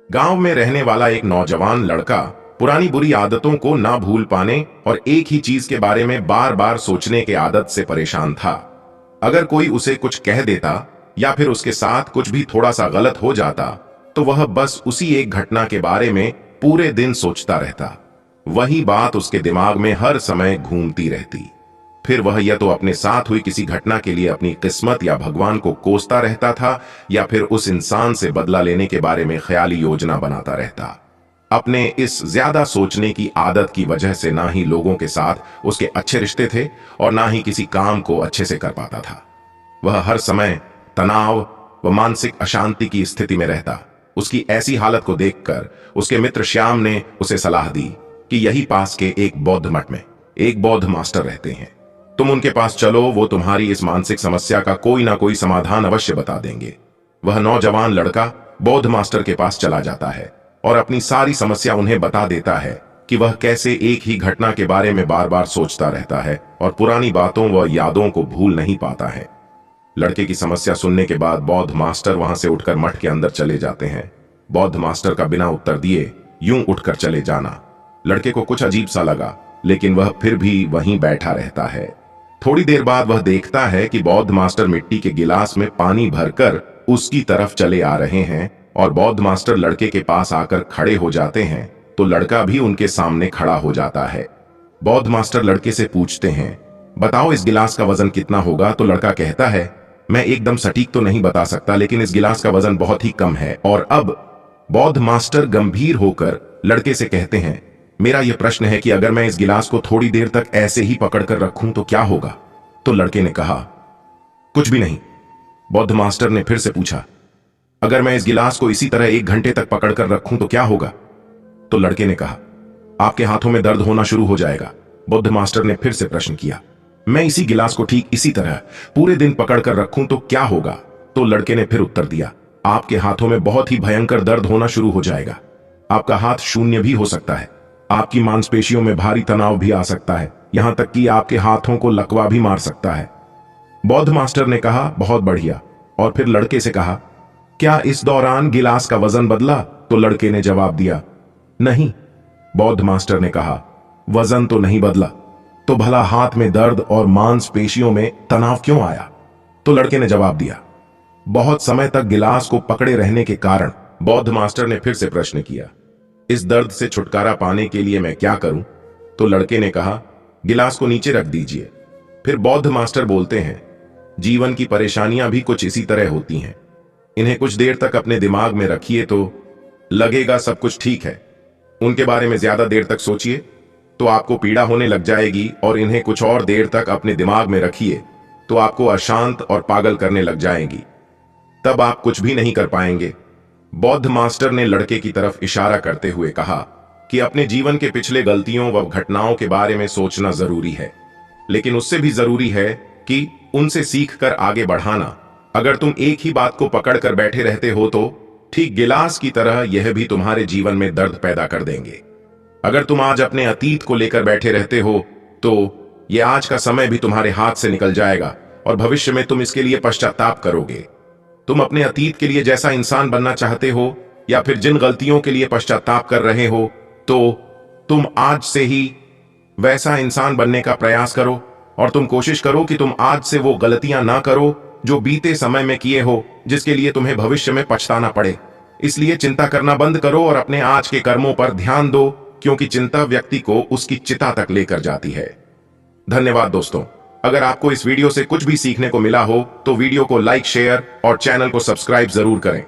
गांव में रहने वाला एक नौजवान लड़का पुरानी बुरी आदतों को ना भूल पाने और एक ही चीज के बारे में बार बार सोचने के आदत से परेशान था। अगर कोई उसे कुछ कह देता या फिर उसके साथ कुछ भी थोड़ा सा गलत हो जाता तो वह बस उसी एक घटना के बारे में पूरे दिन सोचता रहता। वही बात उसके दिमाग में हर समय घूमती रहती। फिर वह या तो अपने साथ हुई किसी घटना के लिए अपनी किस्मत या भगवान को कोसता रहता था या फिर उस इंसान से बदला लेने के बारे में ख्याली योजना बनाता रहता। अपने इस ज्यादा सोचने की आदत की वजह से ना ही लोगों के साथ उसके अच्छे रिश्ते थे और ना ही किसी काम को अच्छे से कर पाता था। वह हर समय तनाव व मानसिक अशांति की स्थिति में रहता। उसकी ऐसी हालत को देखकर उसके मित्र श्याम ने उसे सलाह दी कि यही पास के एक बौद्ध मठ में एक बौद्ध मास्टर रहते हैं, तुम उनके पास चलो, वो तुम्हारी इस मानसिक समस्या का कोई ना कोई समाधान अवश्य बता देंगे। वह नौजवान लड़का बौद्ध मास्टर के पास चला जाता है और अपनी सारी समस्या उन्हें बता देता है कि वह कैसे एक ही घटना के बारे में बार बार सोचता रहता है और पुरानी बातों व यादों को भूल नहीं पाता है। लड़के की समस्या सुनने के बाद बौद्ध मास्टर वहां से उठकर मठ के अंदर चले जाते हैं। बौद्ध मास्टर का बिना उत्तर दिए यूं उठकर चले जाना लड़के को कुछ अजीब सा लगा, लेकिन वह फिर भी वहीं बैठा रहता है। थोड़ी देर बाद वह देखता है कि बौद्ध मास्टर मिट्टी के गिलास में पानी भरकर उसकी तरफ चले आ रहे हैं और बौद्ध मास्टर लड़के के पास आकर खड़े हो जाते हैं तो लड़का भी उनके सामने खड़ा हो जाता है। बौद्ध मास्टर लड़के से पूछते हैं, बताओ इस गिलास का वजन कितना होगा? तो लड़का कहता है, मैं एकदम सटीक तो नहीं बता सकता, लेकिन इस गिलास का वजन बहुत ही कम है। और अब बौद्ध मास्टर गंभीर होकर लड़के से कहते हैं, मेरा यह प्रश्न है कि अगर मैं इस गिलास को थोड़ी देर तक ऐसे ही पकड़कर रखूं तो क्या होगा? तो लड़के ने कहा, कुछ भी नहीं। बौद्ध मास्टर ने फिर से पूछा, अगर मैं इस गिलास को इसी तरह 1 घंटे तक पकड़कर रखूं तो क्या होगा? तो लड़के ने कहा, आपके हाथों में दर्द होना शुरू हो जाएगा। बौद्ध मास्टर ने फिर से प्रश्न किया, मैं इसी गिलास को ठीक इसी तरह पूरे दिन पकड़कर रखूं तो क्या होगा? तो लड़के ने फिर उत्तर दिया, आपके हाथों में बहुत ही भयंकर दर्द होना शुरू हो जाएगा। आपका हाथ शून्य भी हो सकता है। आपकी मांसपेशियों में भारी तनाव भी आ सकता है, यहां तक कि आपके हाथों को लकवा भी मार सकता है। बौद्ध मास्टर ने कहा, बहुत बढ़िया। और फिर लड़के से कहा, क्या इस दौरान गिलास का वजन बदला? तो लड़के ने जवाब दिया, नहीं। बौद्ध मास्टर ने कहा, वजन तो नहीं बदला, तो भला हाथ में दर्द और मांसपेशियों में तनाव क्यों आया? तो लड़के ने जवाब दिया, बहुत समय तक गिलास को पकड़े रहने के कारण। बौद्ध मास्टर ने फिर से प्रश्न किया, इस दर्द से छुटकारा पाने के लिए मैं क्या करूं? तो लड़के ने कहा, गिलास को नीचे रख दीजिए। फिर बौद्ध मास्टर बोलते हैं, जीवन की परेशानियां भी कुछ इसी तरह होती हैं। इन्हें कुछ देर तक अपने दिमाग में रखिए तो लगेगा सब कुछ ठीक है। उनके बारे में ज्यादा देर तक सोचिए तो आपको पीड़ा होने लग जाएगी, और इन्हें कुछ और देर तक अपने दिमाग में रखिए तो आपको अशांत और पागल करने लग जाएंगी। तब आप कुछ भी नहीं कर पाएंगे। बौद्ध मास्टर ने लड़के की तरफ इशारा करते हुए कहा कि अपने जीवन के पिछले गलतियों व घटनाओं के बारे में सोचना जरूरी है, लेकिन उससे भी जरूरी है कि उनसे सीखकर आगे बढ़ाना। अगर तुम एक ही बात को पकड़कर बैठे रहते हो तो ठीक गिलास की तरह यह भी तुम्हारे जीवन में दर्द पैदा कर देंगे। अगर तुम आज अपने अतीत को लेकर बैठे रहते हो तो यह आज का समय भी तुम्हारे हाथ से निकल जाएगा और भविष्य में तुम इसके लिए पश्चाताप करोगे। तुम अपने अतीत के लिए जैसा इंसान बनना चाहते हो या फिर जिन गलतियों के लिए पश्चाताप कर रहे हो, तो तुम आज से ही वैसा इंसान बनने का प्रयास करो और तुम कोशिश करो कि तुम आज से वो गलतियां ना करो जो बीते समय में किए हो, जिसके लिए तुम्हें भविष्य में पछताना पड़े। इसलिए चिंता करना बंद करो और अपने आज के कर्मों पर ध्यान दो, क्योंकि चिंता व्यक्ति को उसकी चिता तक लेकर जाती है। धन्यवाद दोस्तों। अगर आपको इस वीडियो से कुछ भी सीखने को मिला हो तो वीडियो को लाइक, शेयर और चैनल को सब्सक्राइब जरूर करें।